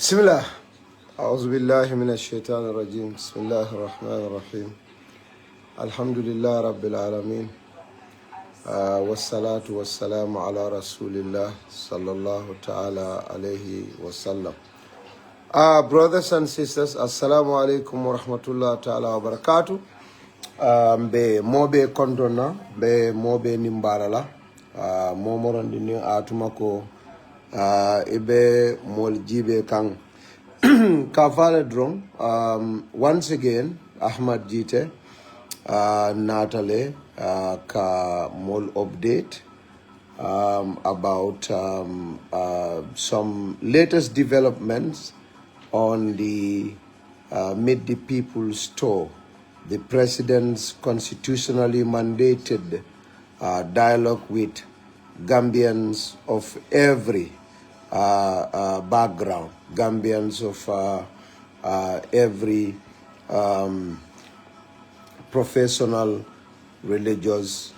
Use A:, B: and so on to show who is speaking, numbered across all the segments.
A: بسم الله أعوذ بالله من الشيطان الرجيم بسم الله الرحمن الرحيم الحمد لله رب العالمين والصلاة والسلام على رسول الله صلى الله تعالى عليه وسلم. Brothers and sisters, assalamu alaikum wa rahmatullahi ta'ala wa barakatuh. Be mobe kondona be mobe nimbarala momorondi ni atumako ibe moljibe kang kafale drum. Once again Ahmad Gitteh natale ka mol update about some latest developments on the Meet the People's Tour, the president's constitutionally mandated dialogue with Gambians of every background, Gambians of every professional, religious,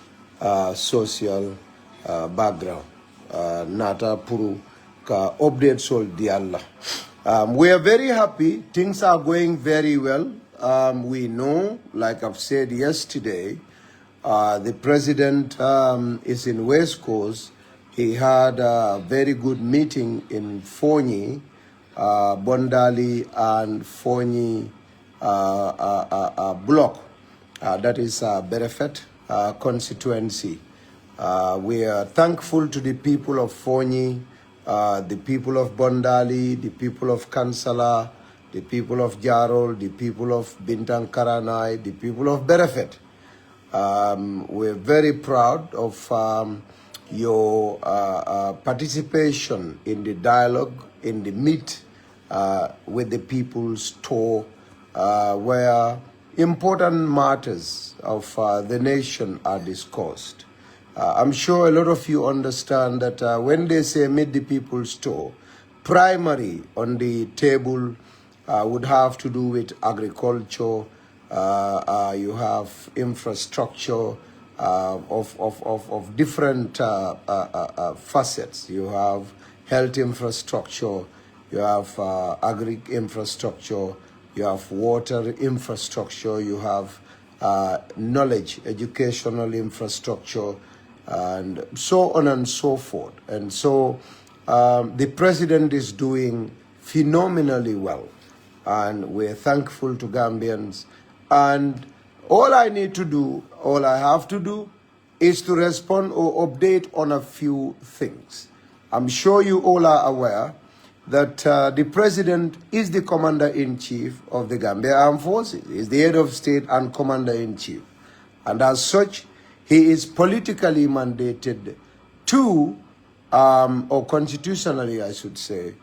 A: social background. Nata puru ka update sol di Allah. We are very happy. Things are going very well. We know, like I've said yesterday, the president is in West Coast. He had a very good meeting in Fonyi, Bondali and Fonyi block. That is Berefet constituency. We are thankful to the people of Fonyi, the people of Bondali, the people of Kansala, the people of Jarol, the people of Bintang Karanai, the people of Berefet. We're very proud of your participation in the dialogue, in the meet with the people's tour, where important matters of the nation are discussed. I'm sure a lot of you understand that when they say meet the people's tour, primary on the table would have to do with agriculture. You have infrastructure of different facets. You have health infrastructure, you have agri infrastructure, you have water infrastructure, you have knowledge, educational infrastructure, and so on and so forth. And so the president is doing phenomenally well, and we're thankful to Gambians. And all I need to do, all I have to do, is to respond or update on a few things. I'm sure you all are aware that the president is the commander-in-chief of the Gambia Armed Forces. He's the head of state and commander-in-chief. And as such, he is politically mandated to, or constitutionally I should say,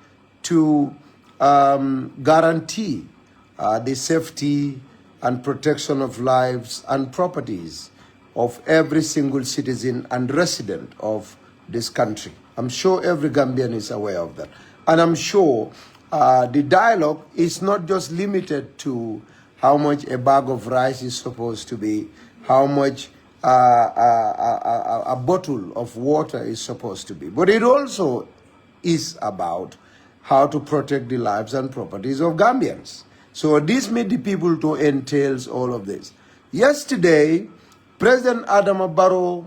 A: to guarantee the safety and protection of lives and properties of every single citizen and resident of this country. I'm sure every Gambian is aware of that. And I'm sure the dialogue is not just limited to how much a bag of rice is supposed to be, how much a bottle of water is supposed to be, but it also is about how to protect the lives and properties of Gambians. So this Meet the People to entails all of this. Yesterday, President Adama Barrow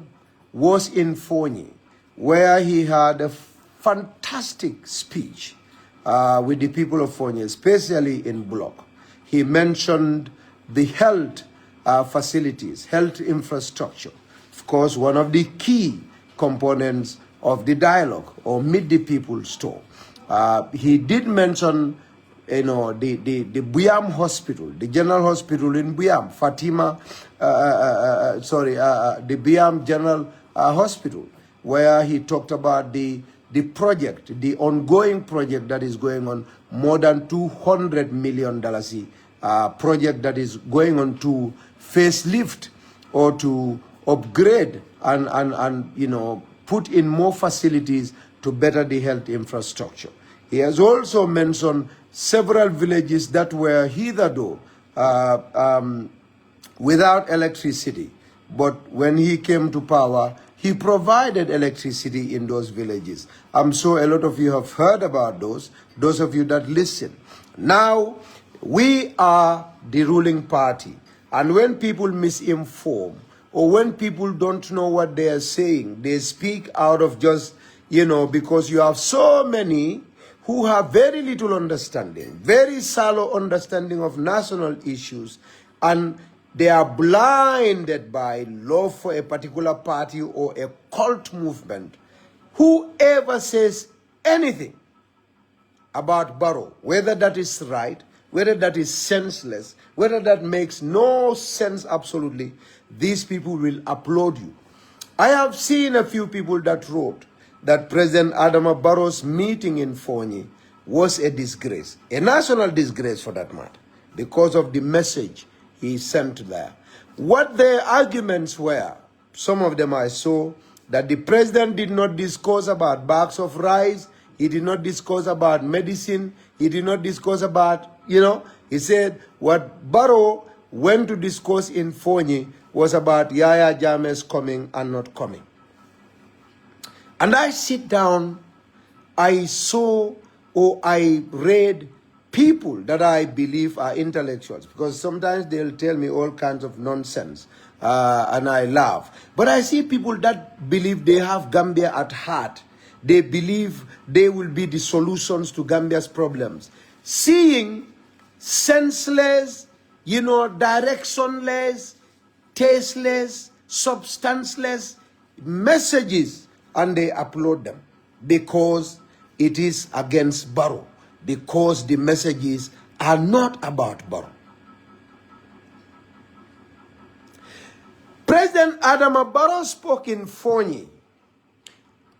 A: was in Fonyi, where he had a fantastic speech with the people of Fonyi, especially in Block. He mentioned the health facilities, health infrastructure. Of course, one of the key components of the dialogue or Meet the People's Tour. He did mention, the Buyam Hospital, the General Hospital in Buyam, the Buyam General Hospital, where he talked about the the project, the ongoing project that is going on, more than $200 million project that is going on to facelift or to upgrade and you know, put in more facilities to better the health infrastructure. He has also mentioned several villages that were hitherto without electricity. But when he came to power, he provided electricity in those villages. I'm sure a lot of you have heard about those of you that listen. Now, we are the ruling party. And when people misinform, or when people don't know what they are saying, they speak out of just, you know, because you have so many who have very little understanding, very shallow understanding of national issues, and they are blinded by love for a particular party or a cult movement. Whoever says anything about Barrow, whether that is right, whether that is senseless, whether that makes no sense absolutely, these people will applaud you. I have seen a few people that wrote that President Adama Barrow's meeting in Fonyi was a disgrace, a national disgrace for that matter, because of the message he sent there. What their arguments were, some of them I saw, that the president did not discuss about bags of rice, he did not discuss about medicine, he did not discuss about, you know, he said what Barrow went to discuss in Fonyi was about Yaya Jammeh's coming and not coming. And I sit down, I saw or I read people that I believe are intellectuals, because sometimes they'll tell me all kinds of nonsense and I laugh. But I see people that believe they have Gambia at heart. They believe they will be the solutions to Gambia's problems. Seeing senseless, you know, directionless, tasteless, substanceless messages, and they upload them because it is against Barrow, because the messages are not about Barrow. President Adama Barrow spoke in Fonyi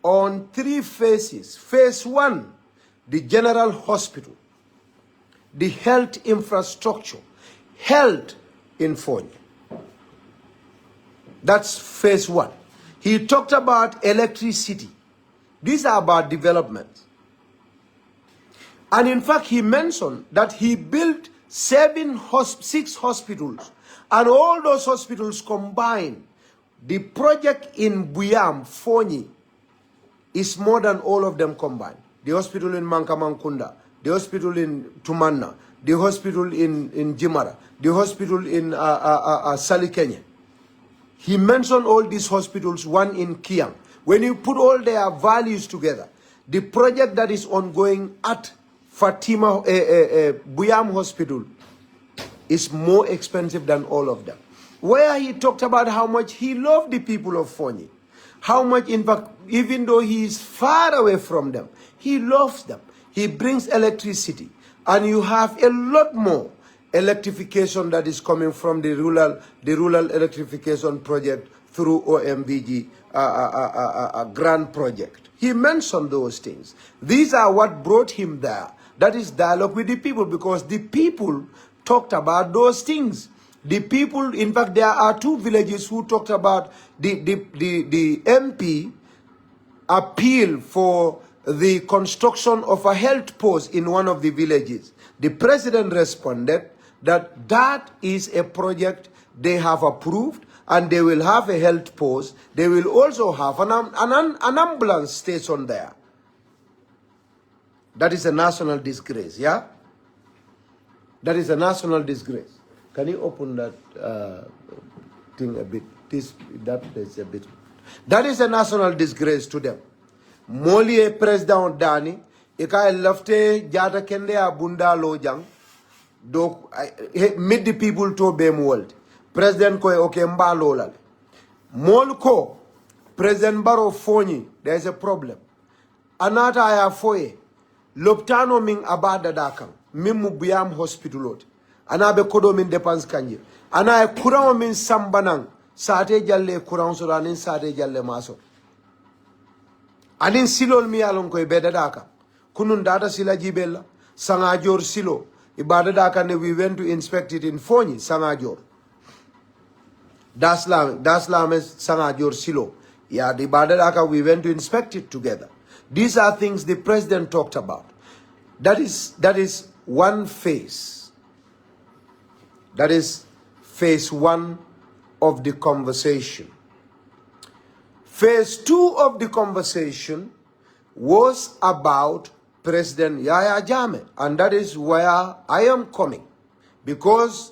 A: on 3 phases. Phase 1, the general hospital, the health infrastructure, health in Fonyi. That's phase 1. He talked about electricity. These are about development. And in fact, he mentioned that he built 6 hospitals, and all those hospitals combined, the project in Buyam, Fonyi, is more than all of them combined. The hospital in Mankamankunda, the hospital in Tumanna, the hospital in Jimara, the hospital in Salikenya. He mentioned all these hospitals, one in Kiang. When you put all their values together, the project that is ongoing at Fatima Buyam Hospital is more expensive than all of them. Where he talked about how much he loved the people of Fonyi, how much, in fact, even though he is far away from them, he loves them. He brings electricity, and you have a lot more electrification that is coming from the rural electrification project through OMVG, a grand project. He mentioned those things. These are what brought him there. That is dialogue with the people, because the people talked about those things. The people, in fact, there are 2 villages who talked about the MP appeal for the construction of a health post in one of the villages. The president responded that that is a project they have approved, and they will have a health post. They will also have an ambulance station there. That is a national disgrace, yeah? That is a national disgrace. Can you open that thing a bit? That is a bit. That is a national disgrace to them. Moli President Dani, ika lafte jata kende abunda lojang, do meet the people to bem world. President ko okay mbalo lale. Mol ko President Barrow Fonyi, there is a problem. Anata aya foye. Loptano min abada dakang, min mubiyam hospitalot. Ana be kodo min dépense kanje. Ana e courant min sambanang, saate jalle courant so ranin saate jalle maso. Anin silol mi alon koy beda daka. Kunun data sila jibella. Sangajor silo. Ibada daka ne we went to inspect it in Fonyi, Sangajor. Daslam Sangajor silo. Yeah, the Ibada daka we went to inspect it together. These are things the president talked about. That is one phase. That is phase one of the conversation. Phase two of the conversation was about President Yahya Jammeh, and that is where I am coming. Because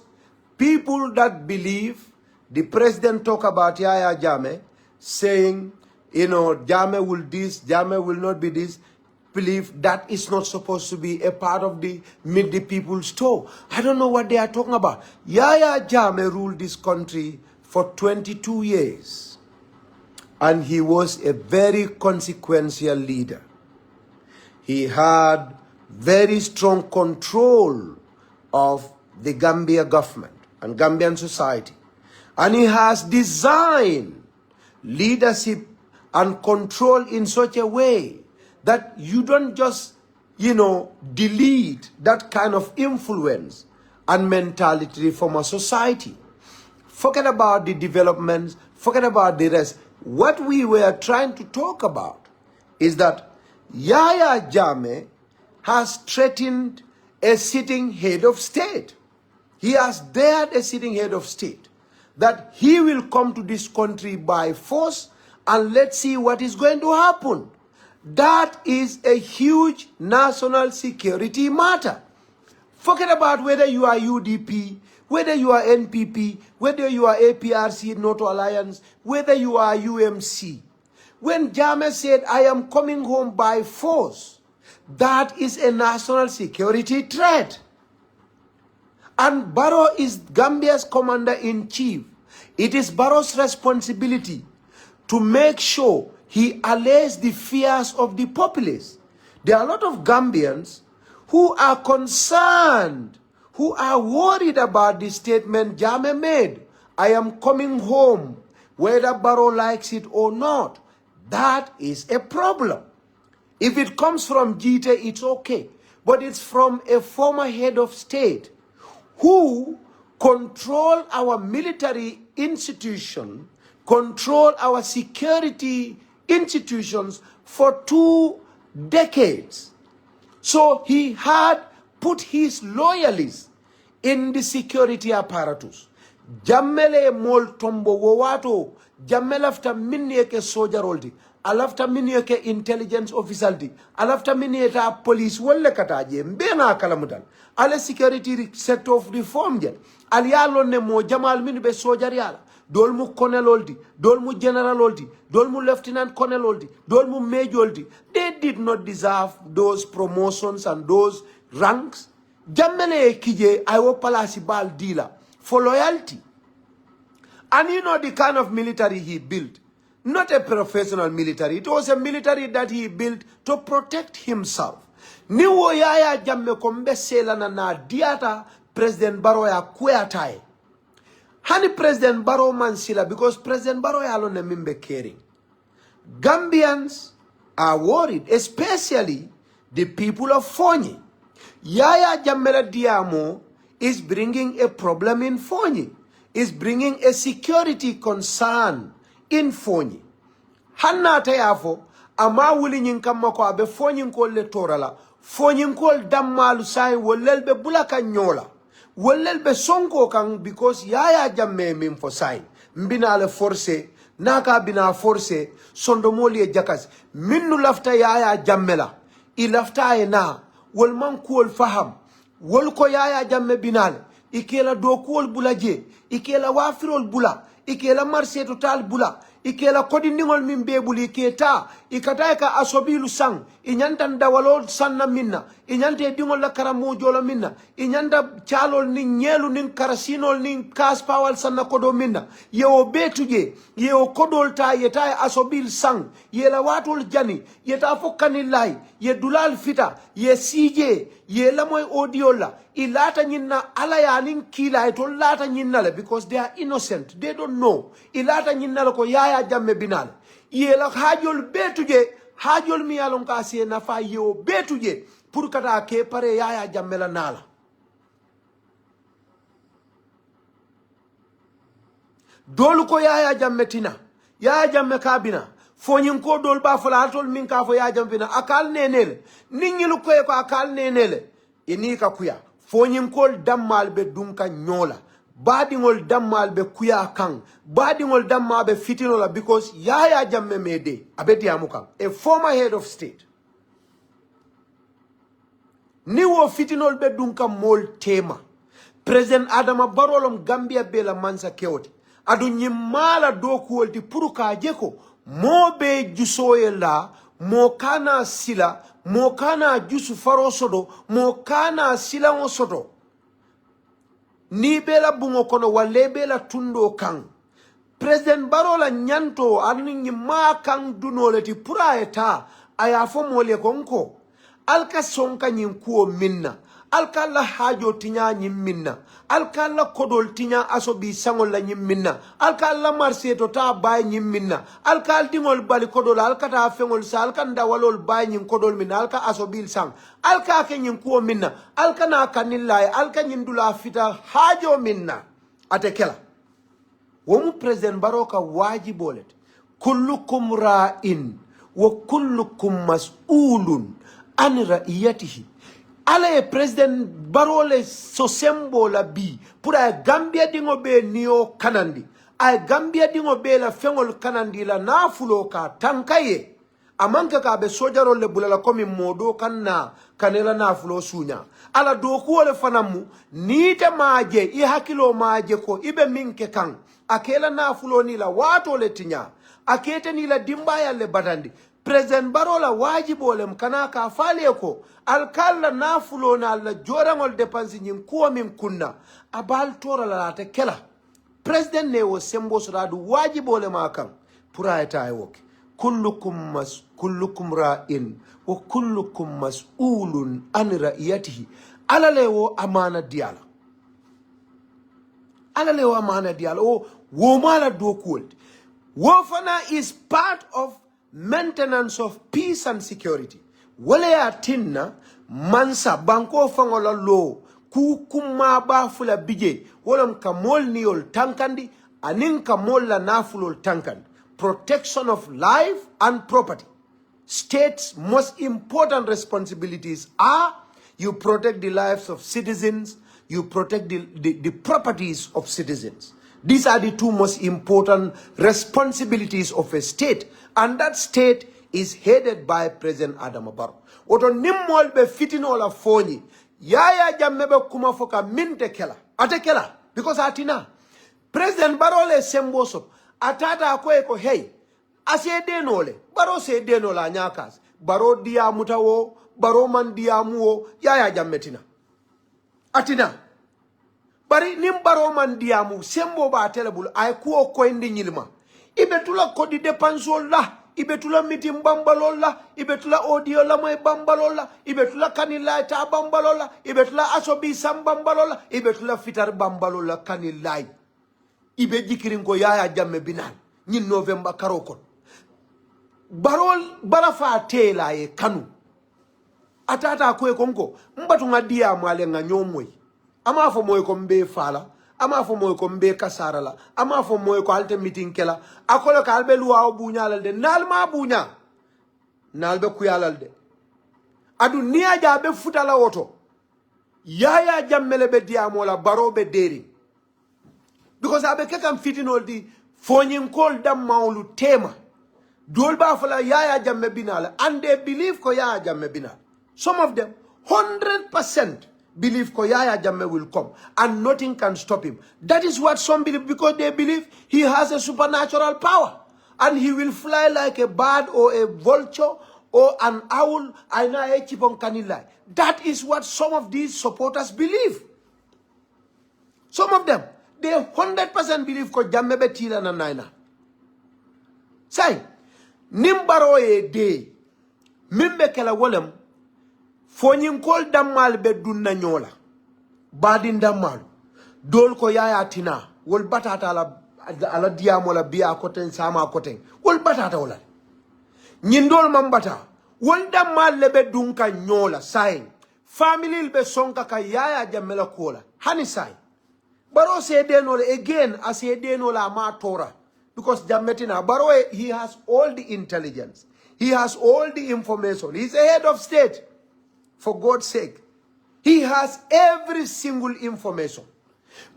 A: people that believe the president talk about Yahya Jammeh, saying, Jammeh will this, Jammeh will not be this, believe that is not supposed to be a part of the meet the people's toe. I don't know what they are talking about. Yahya Jammeh ruled this country for 22 years. And he was a very consequential leader. He had very strong control of the Gambia government and Gambian society. And he has designed leadership and control in such a way that you don't just, delete that kind of influence and mentality from a society. Forget about the developments, forget about the rest. What we were trying to talk about is that Yahya Jammeh has threatened a sitting head of state. He has dared a sitting head of state that he will come to this country by force, and let's see what is going to happen. That is a huge national security matter. Forget about whether you are UDP, whether you are NPP, whether you are APRC, NATO Alliance, whether you are UMC. When Jammeh said, I am coming home by force, that is a national security threat. And Barrow is Gambia's commander-in-chief. It is Barrow's responsibility to make sure he allays the fears of the populace. There are a lot of Gambians who are concerned, who are worried about the statement Jammeh made. I am coming home, whether Barrow likes it or not. That is a problem. If it comes from Gitteh, it's okay. But it's from a former head of state who control our military institution, control our security institutions for 2 decades. So he had put his loyalists in the security apparatus. Jammele mol tombo wowato, jammele after minnieke sojaroldi, alafta minnieke intelligence officialdi, alafta minnieta police wolle kataje, mbena kalamudan, ale security sector of reform jen, aliyalo ne mo jamal minu be sojariala, dolmu coloneloldi, dolmu generaloldi, dolmu lieutenant coloneloldi, dolmu majoroldi. They did not deserve those promotions and those ranks. Jammele kije ayo palasi bal dealer for loyalty. And you know the kind of military he built. Not a professional military. It was a military that he built to protect himself. Niwo Yahya Jammeh kombe sela na diata President Barrow ya kuyatai. Hani President Barrow mansila because President Barrow ya alone mimbe caring. Gambians are worried, especially the people of Fonyi. Yahya Jammeh Diamo is bringing a problem in Fonyi, is bringing a security concern in Fonyi. Hanna tayafo ama wuli nyinkama ko abe Fonyi nkol le torala, Fonyi nkol dammalu sai wolelbe bulaka nyola, wolelbe sonko kang because Yahya Jammeh mim for sign. Mbina le force, naka bina force, sondomoli e jakas. Minnu lafta Yahya Jammeh la, I lafta e na, wol man kuol faham, wol ko Yahya Jammeh binal, ikela do kuol bulaje, ikela wafirol bula, ikela marse total bula, ikela kodi ningol min bebuli iketa, ikata ka asobilu sang, inyanta ndawalol sanna minna, inyanta dingol la karamu jolo minna, inyanta chalol ning nyelu ning karasinol ning kaspawal sanna kodo minna, yeo betuje, yeo kodol ta yeta asobil sang, ye la watol jani, yeta fokanilai, ye dulal fita, ye sije, ye lamoy odiola, ilata nyinna ala ya nin kila ito lata nyinna le because they are innocent, they don't know. Ilata nyinna le ko Yahya Jammeh binal. Ye la hajol betuje hajol mi yalon ka se nafa yo betuje pour kata ke pare Yaya Jammeh la nala dolu ko Yaya Jammeh tina Yaya Jammeh kabina fonyin ko dol ba fala tol min ka fo Yaya Jammeh bina akal nenele ningilu ko ko akal nenele ini ka kuya fonyin ko dammal be dunka nyola badingol dammal be kuya kan badingol damma be fitinola because Yaya Jammeh mede abeti amukan a former head of state ni wo fitinol be dunka mol tema President Adama Barolom Gambia bela mansa kewote adu nyimala dokuwol ti puruka jeko mo be jusoye la mo kana sila mo kana jusu faro sodo mo kana sila o sodo ni bela bungo kono wale bela tundo kan President Barola nyanto anu nyima kan dunole ti pura eta aya fo mole konko alka sonka nyinkuo minna alka la hajo tinya nyimminna alka la kodol tinya asobi sangol la nyimminna alka la marseto ta bay nyimminna alka dingol bali kodol alka ta fengol sa alka ndawalol bay nyin kodol minna alka asobil sang alka ke nyinkuo minna alka na kanillay alka nyindula fita hajo minna atekela womu President Baroka wajibolet kullukum ra'in wa kullukum mas'ulun an ra'iyatihi ala President Barole so sembo la bi pour ay Gambia dingo be niyo kanandi ay Gambia dingo be la fengol kanandi la nafulo ka tankaye amanka ka be sojaro le bulala komi modo kanna kanela nafulo sunya ala do ko le fanamu nite maaje I hakilo maaje ko ibe minke kan akela nafulo ni la wato le tinya akete ni la dimbaya le badandi President Barola wajibole mkana ka fale ko alkalla nafulo na la jorangol depansi nyin kuwa min kunna abal tora la te kela President ne wo sembo suradu wajibole makan pura eta ay woke kullukum ra'in wa kullukum mas'ulun an ra'iyatihi alale wo amana diala alale wo amana diala wo mala dokuwol wo fana is part of maintenance of peace and security. Wale ya tinna mansa banko fangola lo ku kuma ba fula bije wala mkamol niol tankandi anin kamol la nafulol tankandi. Protection of life and property. States' most important responsibilities are you protect the lives of citizens, you protect the properties of citizens. These are the two most important responsibilities of a state, and that state is headed by President Adama Barrow. Oto nimmol be fitinola foni Yaya Jammeh be kuma foka minte kela ate kela because atina President Barrow le semboso atata ko hey ase denole Barrow se denola nyakas Barrow dia mutawo Barrow man dia muo Yaya Jammeh tina atina bari nim Barrow man diamu sembo ba telebul ay ko indi nyilma ibetula kodi depensol la ibetula mitim bambalol la ibetula audio la moy bambalol la ibetula kanila ta bambalol la ibetula asobi sam bambalol la ibetula fitar bambalol la kanilay ibe jikirin ko Yaya Jammeh binan nyin November karokon Barrow barafa tela e kanu atata ko konko mbatu ngadia male nga nyomoy ama fo moy ko mbe fala ama fo moy ko mbe kasara la ama fo moy ko alte meeting kela akolo ka albe luwa buñalal de nalma buña nalbe kuyalal de adu niya jabe futala woto Yaya Jammeh be diamo la Barrow be deri because abe kekam fitinol di fonyin kol dam mawlu tema dol ba fala Yaya Jammeh binala and they believe ko Yaya Jammeh binala some of them 100% believe ko Yaya Jammeh will come and nothing can stop him. That is what some believe because they believe he has a supernatural power and he will fly like a bird or a vulture or an owl. That is what some of these supporters believe. Some of them, they 100% believe ko Jammeh betila na naina. Say, nimbaro e de mimbe kela wolem fonyin kol dammal be dunna nyola badin dammal dol ko Yaya tina wol batata ala diamo la biya koten sama koten wol batata wala Nyindol mambata. Wanda malebe dunka nyola sai. Family be sonka ka yaya jamela kola. Hani sai. Baro se denola again as he denola ma Torah. Because Jametina Baro, he has all the intelligence. He has all the information. He's a head of state. For God's sake. He has every single information.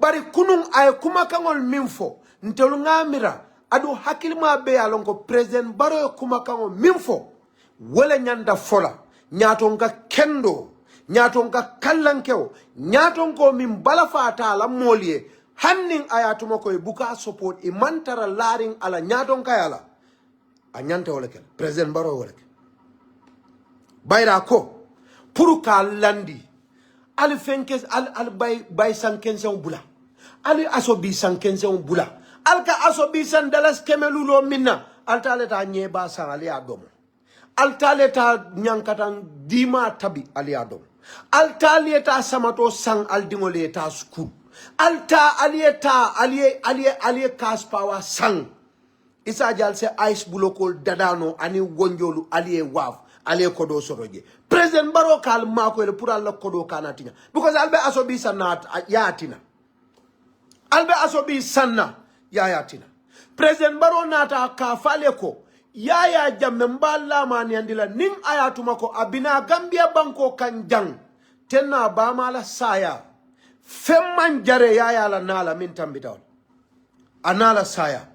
A: Bari kunung ay kumakangol minfo. Ntolungamira. Adu hakilima be alongo President Baro kumakangol minfo. Wele nyanda fola. Nyatonga kendo. Nyatonga kallankeo. Nyatongo mimbala fata la molie. Hanning ayatumako buka support imantara laring ala nyatonga yala. Anyante olekel. President Baro oleke. Bayra ko. Puruka landi. Ali fenkes al bay sankense bula. Ali asobi sankense bula. Alka asobi san dalas kemelulo minna. Altaleta nyeba sang ali adomo. Altaleta nyankatan dima tabi ali adomo. Altaleta samato sang aldingoleta school. Alta alieta aliye kaspawa sang. Isa jal se ice bulokol dadano ani wonjolu aliye waf. Ale kodo soroje. President Baro kal mako ele pour alla kodo kanatinya. Because albe asobi sanna yatina. Albe asobi sanna yatina. President Baro nata ka fale ko yaya jamme mballa mani andila ning ayatuma ko abina Gambia banko kanjang. Tenna bama la saya. Femman jare yaya la nala min tambitaw. Anala saya.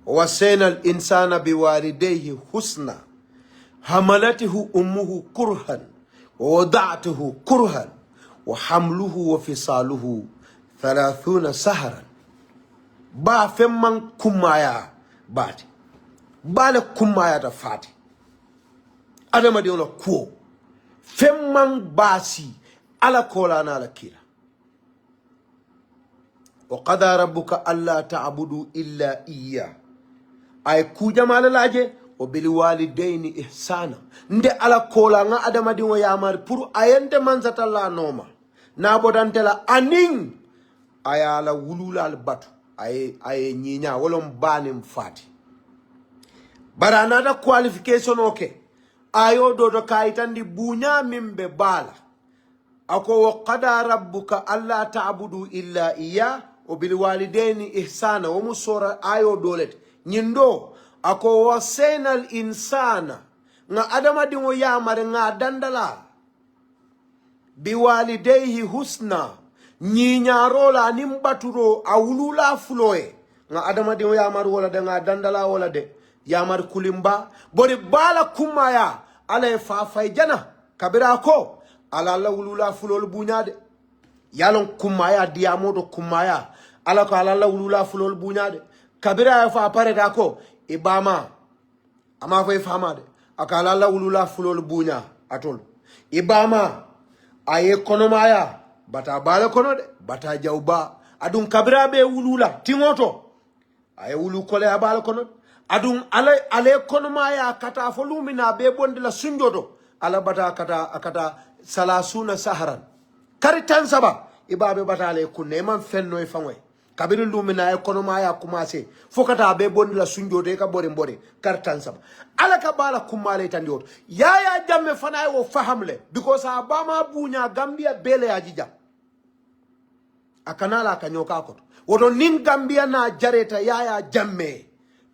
A: وَوَصَّيْنَا الْإِنسَانَ بِوَالِدَيْهِ حُسْنًا حَمَلَتْهُ أُمُّهُ كُرْهًا وَوَضَعَتْهُ كُرْهًا وَحَمْلُهُ وَفِصَالُهُ 30 شهرا با فمن كمايا باتي بالا كمايا تفاتي أدم دي ولا كو فمن باسي على كولانا على كيرا وقضى ربك ألا تعبدوا إلا إياه ay kujamala laje o bil walidaini ihsana nde ala kola nga adama di wo yamar pour ayente manzata la noma na bodantela aning ayala wulula al batu ay nyinya wolom banim fati barana da qualification okay ayo do kaitandi bunya mimbe bala ako wa qada rabbuka alla ta'budu illa iya o bil walidaini ihsana wo musora ayo dolet nyindo ako wasenal insana nga adama dingo yamare nga dandala biwalidayhi husna nyiñarola nimbaturo awulula fuloe nga adama dingo yamar wala de nga dandala wala de yamar kulimba bori bala kumaya ala fa fay jana kabira ko ala la wulula fulol buñade yalon kumaya diamodo kumaya ala ko ala la wulula fulol buñade kabira fa pare dako ibama ama fa famade akala la wulula fulol bunya atol ibama aye konomaya bata bala kono de bata jawba adun kabira be wulula tingoto aye wulu kole abala kono adun ale konomaya kata folumina be bondila sunjodo ala bata kata salasuna saharan karitan saba ibabe bata ale kunne man fenno e fanwe kabiri lumina ekonoma ya kumase fokata be bondi la sunjode ka bore mbore kartan sama ala ka bala kumale tandiot yaya jamme fana wo fahamle because abama bunya Gambia bele ya jija akanala kanyoka ko wodo nin Gambia na jareta yaya jamme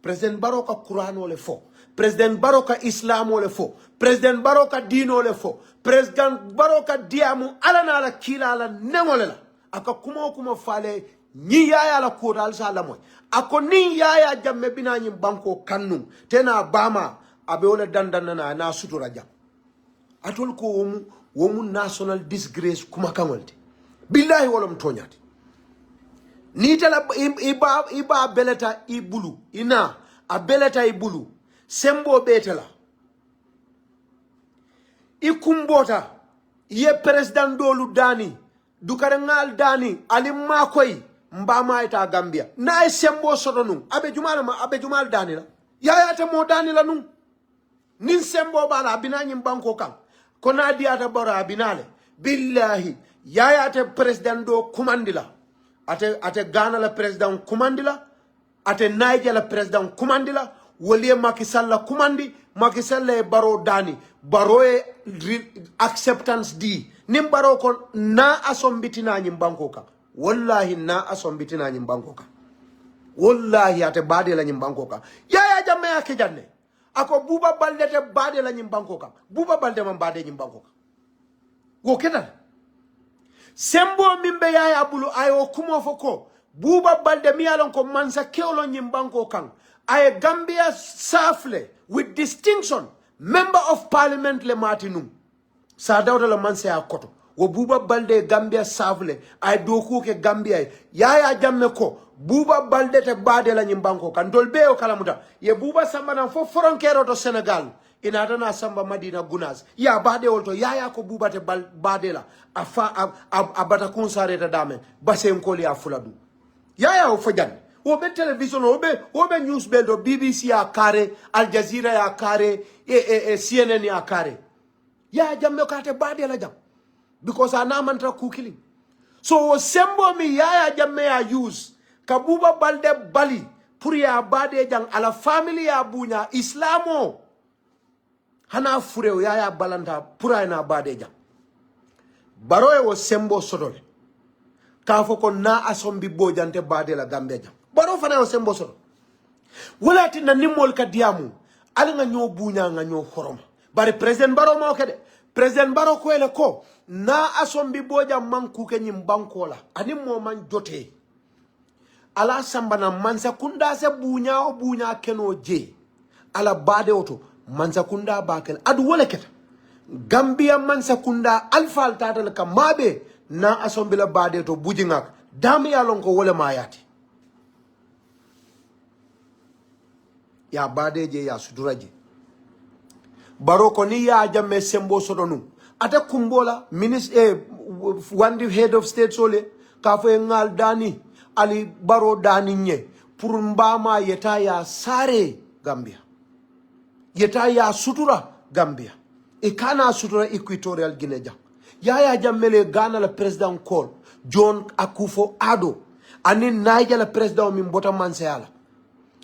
A: president baroka Quran ole fo president baroka Islam ole fo president baroka dino ole fo president baroka diamu ala na la kila la nemolela aka kuma fale ni yaya la koral sala moy ako ni yaya jamme bina nyim banko kannu tena bama abe wala dandana na sutura jam atol ko womu national disgrace kuma kamolde billahi wolom tonyati ni tala iba beleta ibulu ina a beleta ibulu sembo betela ikumbota ye president dolu dani dukarangal dani alimma koy mbama ita Gambia na sembo sodonu abe jumal dani la yaya ta mo dani la nun nin sembo bala binanyi banko kan kona diata bora binale billahi yaya ta president do kumandila ate Ghana la president kumandila ate Niger la president kumandi la woliye Macky Sall la kumandi Macky Sall e baro dani baro e acceptance di nim baro ko na asombitina nyim banko ka wallahi na asombitina nyim banko ka wallahi ate bade la nyim banko ka Yaya Jammeh ake janne ako Buba Balde te bade la nyim banko ka Buba Balde man bade nyim banko ka wo ketal sembo mimbe Yaya bulu ayo kumo foko Buba Balde mi alon ko mansa kewlo nyim banko kan ay Gambia safle with distinction member of parliament le matinum sa dawda la mansa ya koto wo Buba Balde Gambia safle ay doku ke Gambia Yaya Jammeh ko Buba Balde te bade la nyim banko kan dol be o kala muta ye Buba Samba na fo frontière to Senegal ina na Samba Madina Gunas ya bade wolto Yaya ko Buba te bade la afa abata kunsare ta dame basem ko li afuladu Yaya o fajan o be television o be news bendo BBC ya kare Al Jazeera ya kare CNN ya kare Yaya Jammeh ka te bade la jam because ana mantra ku killing so sembo mi Yaya Jammeh ya use ka Buba Balde bali pour ya bade jang ala family ya bunya islamo hana fureo Yaya balanta pura na bade jang baroye wo sembo sodole ka foko na asombi bojante bade la Gambia jang baro fana wo sembo sodo wala tinna nimol ka diamu ala nga nyo bunya nga nyo horom bari president baro mo kede president baro ko ele ko na asombi boja manku ke nyim bankola ani mo man jote ala sambana mansa kunda se bunya o bunya keno je ala bade oto mansa kunda bakel adu wala keta Gambia mansa kunda alfal tatal ka mabe na asombi la bade to bujingak dami ya lonko wala mayati ya bade je ya suduraje baroko ni ya Jammeh sembo sodonu ata kumbola wandi head of state sole ka fo ngal dani ali baro dani nye pour mbama yeta ya sare Gambia yeta ya sutura Gambia ikana sutura Equatorial Guinea Yaya Jammeh le Ghana la president call John Akufo Addo ani Niger la president min bota mansayala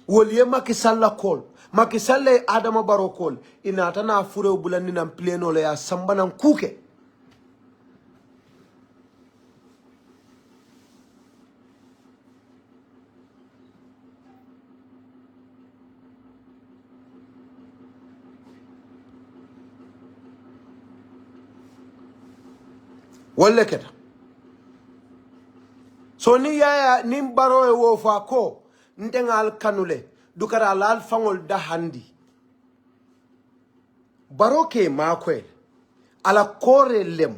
A: woliye Macky Sall la call Macky Sall le Adama Barrow call inata na fure bulani na pleno le ya sambana kuke wala keta so ni Yaya nim Barrow e wo fa ko ndengal kanule dukara lal fangol da handi Barrow ke makwe ala kore lem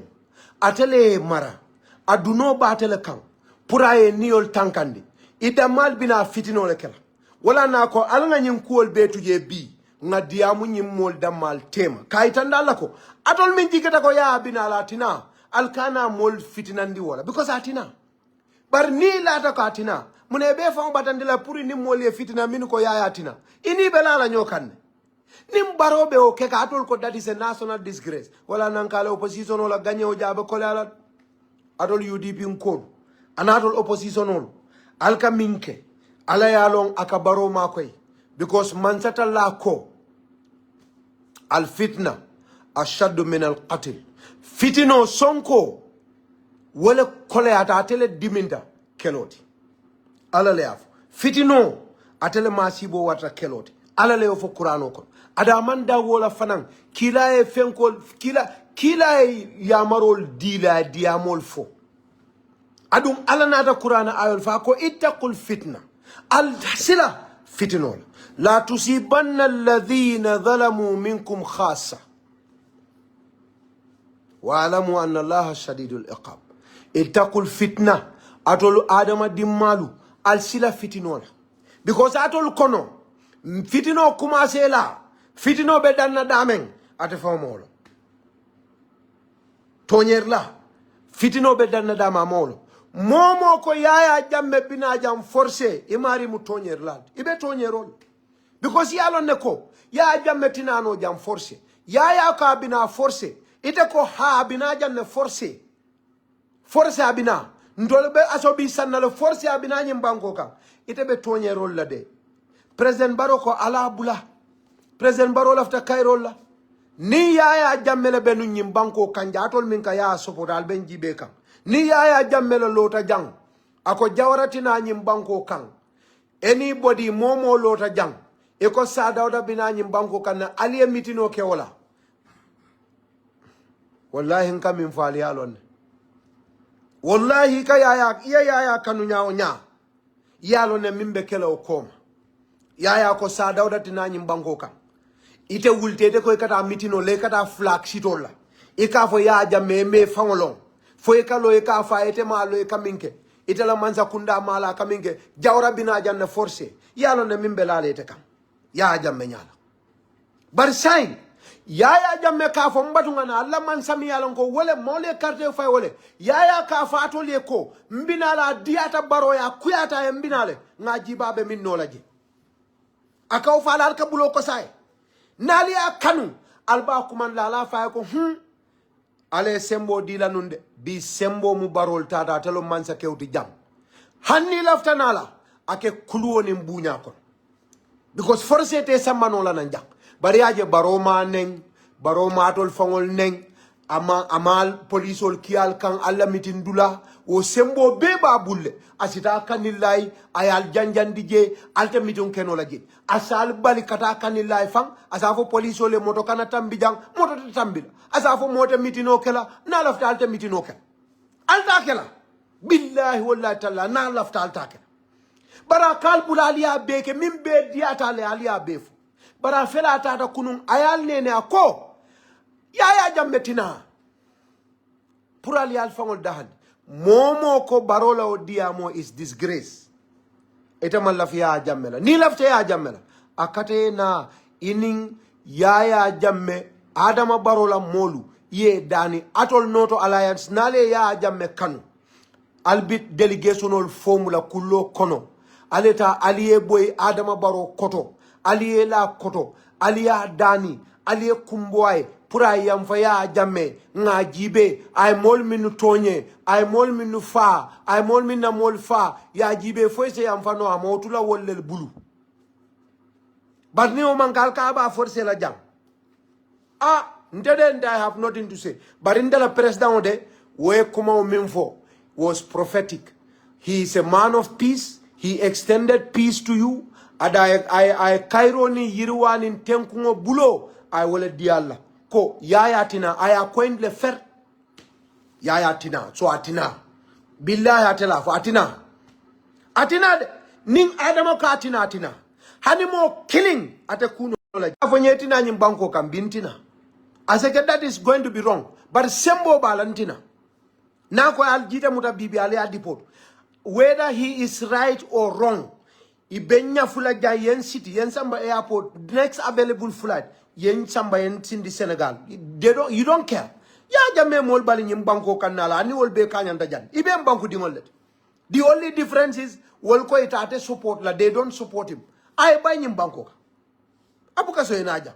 A: atele mara aduno ba atele kan puraye niol tankandi idamal bina fitino le kala wala na ko alanga nyin kuol betuje bi nga diamu nyim mol damal tema kayitanda lako atol min jigata ko ya bina latina alkana mol fitinandi wala because atina bar ni lata ko atina mune be fon batandi la puri ni mol ye fitina min ko Yaya atina ini belala nyokanne nim barobe o ke ka atol ko that is a national disgrace wala nankala opposition wala gagné o jabe ko ala atol UDP ko anatol opposition ol alka minke ala yalon aka baro makoy because mansata la ko al fitna ashaddu min al qatl fitino sonko wala kole ata atele diminda keloti ala le af fitino atele masibo wata keloti ala le fo qur'ano ko ada manda wola fanan kila e fenkol kila e yamarol dila diamol fo adum ala nata qur'ana ayol fa ko ittaqul fitna al sila fitnol la tusibanna alladhina zalamu minkum khassa wa'lamu anna allaha shadidul iqab ittaqul fitna atolu adama dimmalu al sila fitnol because atol kono fitino commencé la fitino be danna damen ate famolo tonyer la fitino be danna dama molo momo ko Yaya Jammeh bina jam forcé imari mu tonyer la ibe tonyerol because yalo ne ko Yaya Jammeh tinano jam forcé Yaya ka bina forcé ite ko ha bina janne forcé abina ndolbe asobi sannale force abina nyim banko kan ite be toñe rol la de president baroko ala bula president baro lafta kayrol la ni yaya jammele be nun nyim banko kan jatol min ka ya sopo dal ben jibe kan ni yaya jammele lota jang ako jawratina nyim banko kan anybody momo lota jang e ko sa dawda bina nyim banko kan na aliye mitino ke wala wallahi nka min fali alon wallahi ka yaya kanu nyaaw nya yalo ne mimbe kelo koma yaya ko sa dawda tina nyim banko kan ite wultede ko kata mitino le kata flag sitola e ka fo ya jamme me fangolon fo e ka lo e ka fa ete ma lo e kaminke ite la manza kunda mala kaminke jawra bina janna force yalo ne mimbe lalete kam ya jamme nyala bar sai ya jamme ka fo mbatu ngana alla man sami yalon ko wole mole carte fay wole ya ka fa atole ko mbinala diata baro ya kuyata e mbinale ngaji babe min no laji akaw fa lal ka bulo ko sai nali kanu alba kuman la fa ko ale sembo dila nunde bi sembo mu barol tata telo mansa kewti jam hanni laftanala ake kuluwoni mbunya ko because force te samano la nan jam bari aje baroma nen baroma tol fangol nen amal polisol kial kan alla mitindula o sembo be ba bulle asita kanillay ayal janjandi je alta miton kenola je asal bali kata kanillay fang asafo polisole moto kana tambi jang moto tambila asafo moto mitino kela na lafta alta mitino kela alta kela billahi wallahi taala na lafta alta kela bara kal bulaliya beke min be diata le aliya befu bara fela tata kunun ayal nene ako ya jammetina pour aliyal fangol dahan momo ko barola o diamo is disgrace eta man lafiya jammela ni lafta ya jammela akate na inin ya jamme adama barola molu ye dani atol noto alliance nale ya jamme kanu albit delegationol formula kullo kono aleta aliye boy adama baro koto aliye la koto aliya dani aliye kumboy pura yam fa ya jamme nga jibe ay mol minu tonye ay mol minu fa ay mol minna mol fa ya jibe fo se yam fa no amotula wollel bulu barni o man kalka ba force la jam ndeden I have nothing to say barindala president de we kuma o minfo was prophetic. He is a man of peace. He extended peace to you. And I kaironi yirwan in tenkungo bulo I will dialla ko yaya tina I acquaint le fer yaya tina so atina billahi atela fo atina de ning adama ka atina hanimo killing ate kuno la afonyetina nyim banko kam bintina aseke that is going to be wrong but sembo balantina na ko al jita muta bibi ali adipot whether he is right or wrong ibenya fula ja yen city yen samba airport next available flight yen samba yen sindi Senegal you don't care ya jamme mol bali nyim banko kanala ni wol be kanyanda jan ibe banko dingol the only difference is wol ko itate support la they don't support him ay bay nyim banko abuka so enaja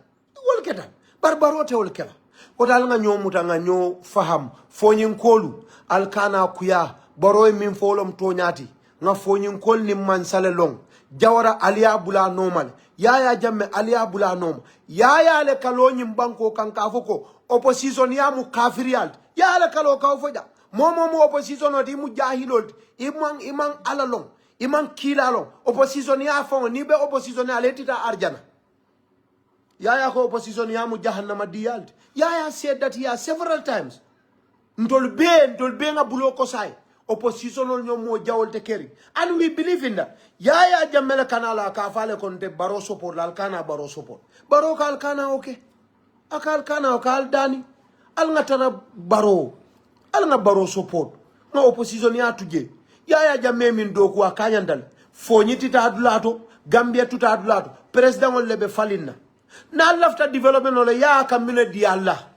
A: wol ketan barbaro te wol kela ko dal nga nyomuta nga nyo faham fonyin kolu alkana kuya baro min folom to nyati nga fonyin kol ni man salelong jawara aliya bula normal yaya jamme aliya bula normal yaya le kalo nyim banko kanka foko opposition ya mu kafiriyal ya le kalo ka foja momo mu opposition odi mu jahilol imang alalong imang kilalong opposition ya fon ni be opposition ya letita arjana yaya ko opposition ya mu jahannama diyal yaya said that here several times ndolbe nga bulo ko sai opposition nyom mo jawol te keri and we believe in that yaya jammela kanala ka fale konte baro support lal kana baro support baro kal kana okay akal kana kal dani al ngatara baro al nga baro support nga opposition ya tuje yaya jamme min do ko akanyandal fonyiti ta adulato gambia tuta adulato president wol lebe falinna na lafta development wala ya kamina di Allah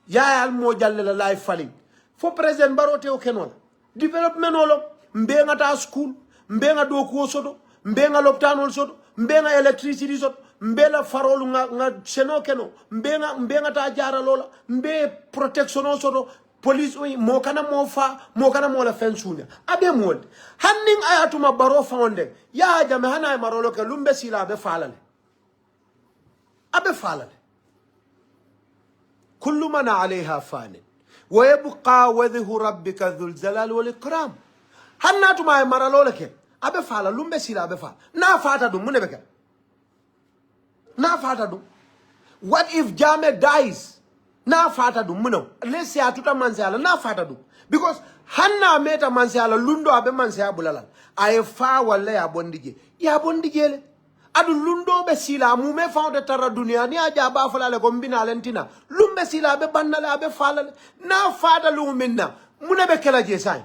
A: yaya al mo jallala life falling fo president baro te o kenola development wolo mbenga ta school mbenga do ko soto mbenga lopitanol soto mbenga electricity soto mbela farolu nga seno keno mbenga ta jara lola mbe protection soto police mo kana mo fa mo kana mo la fensunya abe mo hanning ayatuma baro fonde ya jame hana marolo ke lumbe sila be falale abe falale kullu man alayha fanin wa yabqa wajhu rabbika dhul jalali wal ikram hanna tuma maralo ke abe fala lumbe sila abe fa na fata dum munebe ke na fata dum. What if Jame dies? Na fata dum muno. Let's say atuta manseala na fata dum. Because hanna meta manseala lundo abe mansea bulala. Aye fa wale ya bondije. Ya bondije le. Adu lundo be sila mume fa de tara dunia ni aja ba fala le kombina lentina. Lumbe sila abe bannale abe fala le. Na fata luminna. Mune be kela je sai.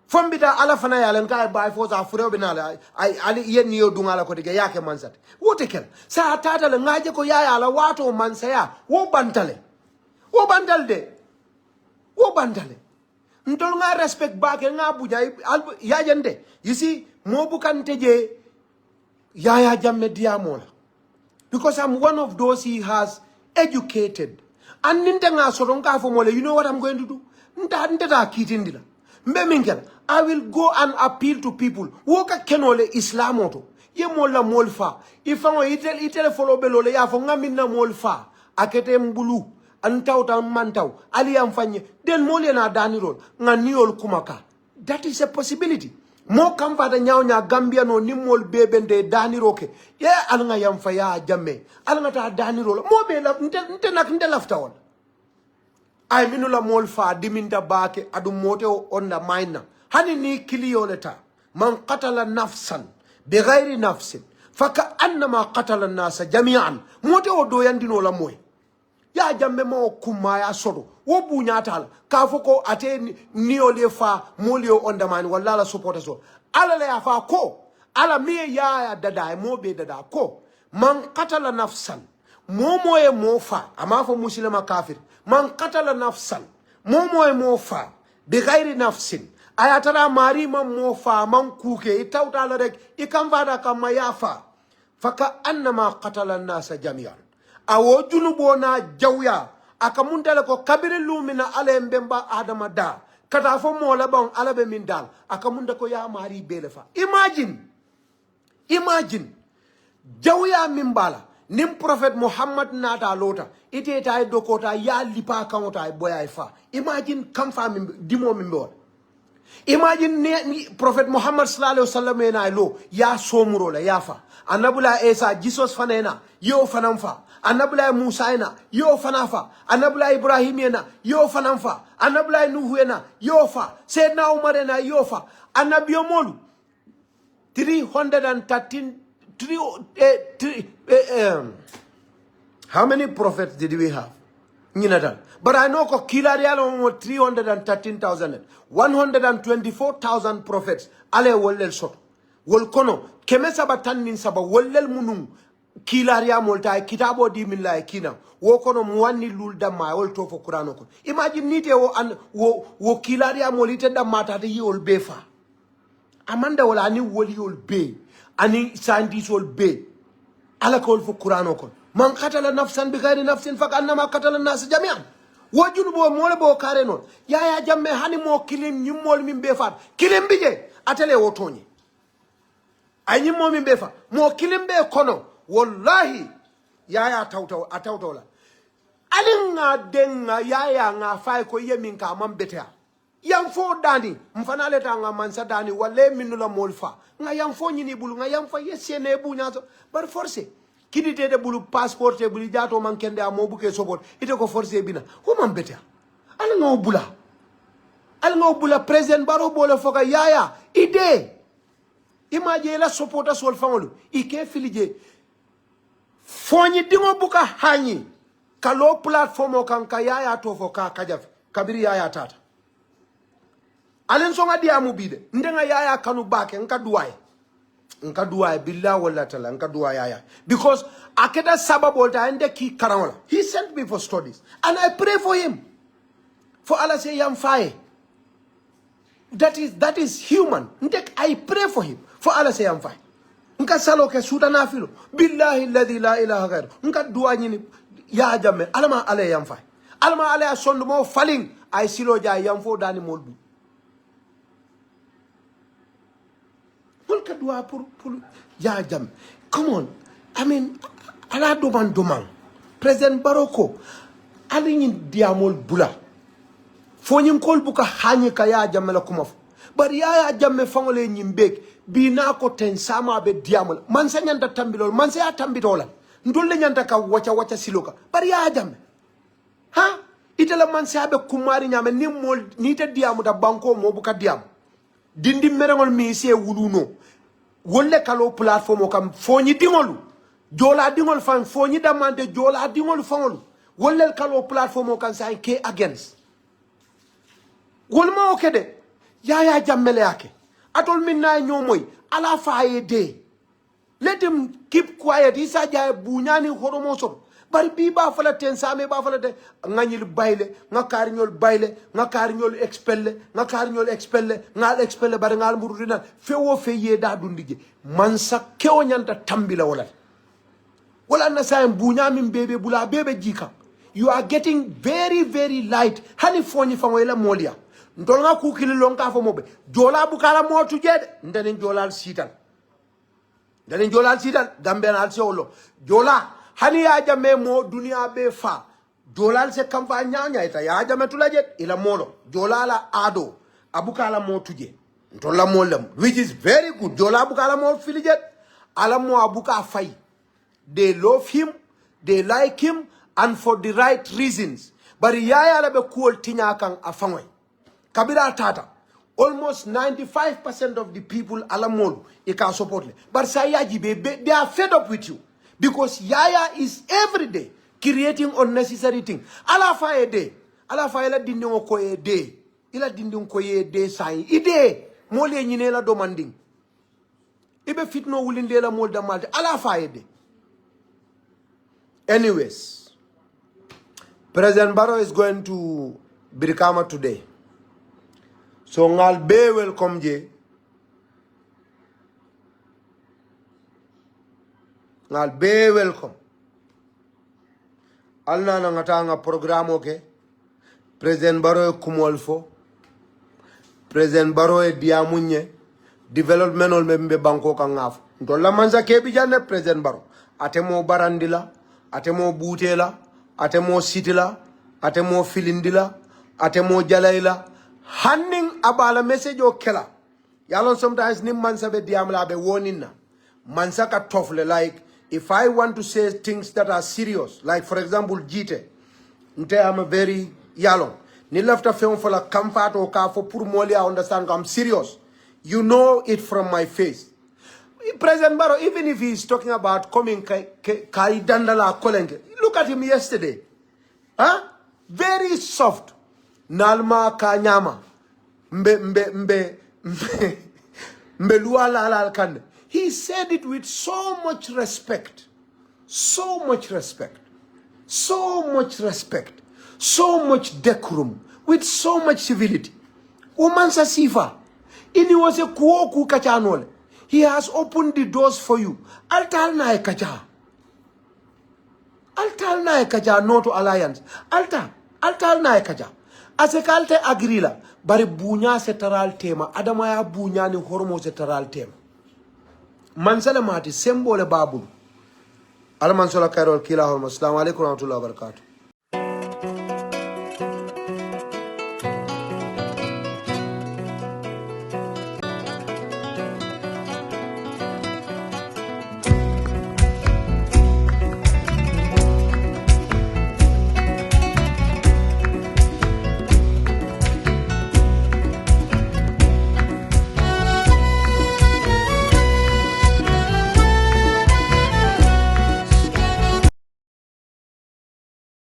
A: Fombita ala fana ya len kay bay fo sa fure binala ay ali yen yo dungala ko dige yake mansat wote kel sa tata le ngaje ko yaya ala wato mansaya wo bantale wo bantale ntol nga respect ba ke nga buja ya jende you see mo bukante je yaya jamme diamola because I'm one of those he has educated and ninte nga so don ka fo mole you know what I'm going to do nta kitindila mbemingel I will go and appeal to people. Woka kenole islamoto. Ye mola molfa. Ifango itele follow belole ya fonga minna molfa. Akete mbulu. Antau ta mantau. Ali amfanye. Den mole na danirol. Nganiol kumaka. That is a possibility. Mo kamfa da nyao nya Gambia no ni mol bebende daniroke. Ye alanga yamfaya jamme. Alanga ta danirol. Mo be la nte lafta on. I minula molfa diminda bake adu mote on the minor. hani ni kiliyoleta man qatala nafsan bighairi nafsin faka annama qatala an-nasa jami'an mote o do yandino la moy ya jambe mo kuma ya sodo wo buñatal ka foko ate ni o le fa molio ondamani walla la supporter so ala le fa ko ala mi ya dada mo be dada ko man qatala nafsan moye mo fa ama fo muslima kafir man qatala nafsan moye mo fa bighairi nafsin ayatara mari man mo fa man kuke itawta la rek ikam vada kama yafa faka annama qatala an-nasa jami'an awo junubo na jawya akamuntale ko kabire lumina ale mbemba adama da kata fo mo la bon alabe min dal akamunda ko ya mari belefa imagine jawya min bala nim prophet Muhammad nata lota ite tay dokota ya lipa kamota boya fa imagine kam fa min dimo min bor imagine prophet Muhammad sallallahu alaihi wasallam ena lo ya somuro la yafa anabula Isa Jesus fanena yo fanamfa anabula Musa ena yo fanafa anabula Ibrahim ena yo fanamfa anabula Nuhu ena yo fa Sayyidina Umar ena yo fa anabiyo molu 313 how many prophets did we have? But I know Kilarial 313,000, 124,000 prophets. Ale wolel shot. Wolkono kemesa batanin saba wolel munum Kilaria molta kitabo di min la kina. Wokono muani lulda ma ol tofo Qur'ano ko. Imagine nite wo Kilaria molite da mata de yol befa. Amanda wala ani woli yol be. Ani scientist wol be. Ala ko fo Qur'ano ko. Man qatala nafsan bighairi nafsin fakannama qatala an-nas jami'an. Wajunu bo mole bo kare non ya jamme hani mo kilim nyum mol min be fat kilim bije atele wotoni ay nyum mo min be fa mo kilim be kono wallahi ya atawtola alinga denga ya nga fay ko yemin ka mam betea yam fo dani mfana leta nga mansa dani wale minula molfa nga yam fo nyini bulu nga yam fa yesene buñato bar forcé kidite de bulu passport te bulu jato man kende a mobuke sobot ite ko forcé bina ko man beta al ngo bula president baro bole foka yaya ide imaje la supporta sol famolu ike filije fonyi dingo buka hanyi kalo platform o kan ka yaya to foka kajaf kabiri yaya tata alen songa diamu bide ndenga yaya kanu bake nka duwaye billah wala tala nka duwaye because akeda sababolta ende ki karangola he sent me for studies and I pray for him for Allah say yam faye that is human I pray for him for Allah say yam faye nka salo ke suta nafilo billahi alladhi la ilaha ghairu nka duwa nyini ya jamme alama ala yam faye alma ala sondu mo faling ay silo ja yam fo dani molbu molka dua pour ya jam. Come on, I mean ala doman President Baroko ali diamol bula fo nyin kol buka hanyi ka ya jam la kuma bari ya jamme fangole nyimbek bina ko ten sama be diamol man sa nyanta tambilol man sa ya tambitola ndolle nyanta ka wacha siloka bari ya jamme ha itala man sa be kumari nyame ni mol ni ta diamu da banko mo buka diam dindi merengol mi se wuluno wolle kalo platform o kam foñi dingolu jola dingol fan foñi damande jola dingol fangol wolle kalo platform o kan sa ke against wolma o kede ya jammele yake atol minna nyomoy ala faaye de let him keep quiet isa jaay buñani horomo so bari bi ba fala ten same ba fala de nganyil bayle ngakar ñol expelle ngal expelle bari ngal murudina fewo feye da dundije man sa kewo nyanta tambila wala na sa buñami bebe bula bebe jika you are getting very very light hani foni fangoyla molia ndol nga kukili lonka fo mobe jola bukala motu jede ndenen jolal sital gambe na solo jola hani ya jame mo dunia be fa jolal se kampa nyanya ita ya jame tulajet ila molo jolala ado abukala mo tuje ntola molem which is very good jola abukala mo filijet ala mo abuka fay they love him, they like him, and for the right reasons. But yaya la be cool tinya kang afangwe. Kabila tata. Almost 95% of the people alamolu you can support le. But sayaji be they are fed up with you because yaya is every day creating unnecessary things. Ala fa e day. Ala fa ila dindingo ko e day. Ila dindingo ko e day sai. Ide mole nyine la demanding. Ibe fitno wulinde la mol da malde. Ala fa e day. Anyways, President Barrow is going to Birkama today. So ngal be welcome je. Ngal be welcome. Alna na ngatanga program okay. President Barrow kumolfo. President Barrow e diamunye. Development ol membe banko kangaf. Ndola manza kebi jane President Barrow. Atemo barandila. Atemo butela, atemo sitila, atemo filindila, atemo jalaila. Handing abala message o kela. Yalon sometimes nim mansa be diamla be warning na. Mansa ka tofle like if I want to say things that are serious, like for example Gitteh. Nte am a very yalon. Ni lafta film for la comfort or ka for pour molia understand I'm serious. You know it from my face. President Barrow, even if he's talking about coming kai dandala kolenge, look at him yesterday. Huh? Very soft. Nalma kanyama. Mbe luala al kande. He said it with so much respect. So much respect. So much respect. So much decorum. With so much civility. Umansa sifa. Ini was a kuoku kachanole. He has opened the doors for you. Altal na ekaja. Altal na ekaja, no to alliance. Altal na ekaja. Asekalte agrila. Bari bunya setaral tema. Adamaya bunya ni hormo setaral tema. Mansala mati, sembole babul. Alamansola kairol kila hormo. Assalamu alaikum wa rahmatullahi wa barakatuh.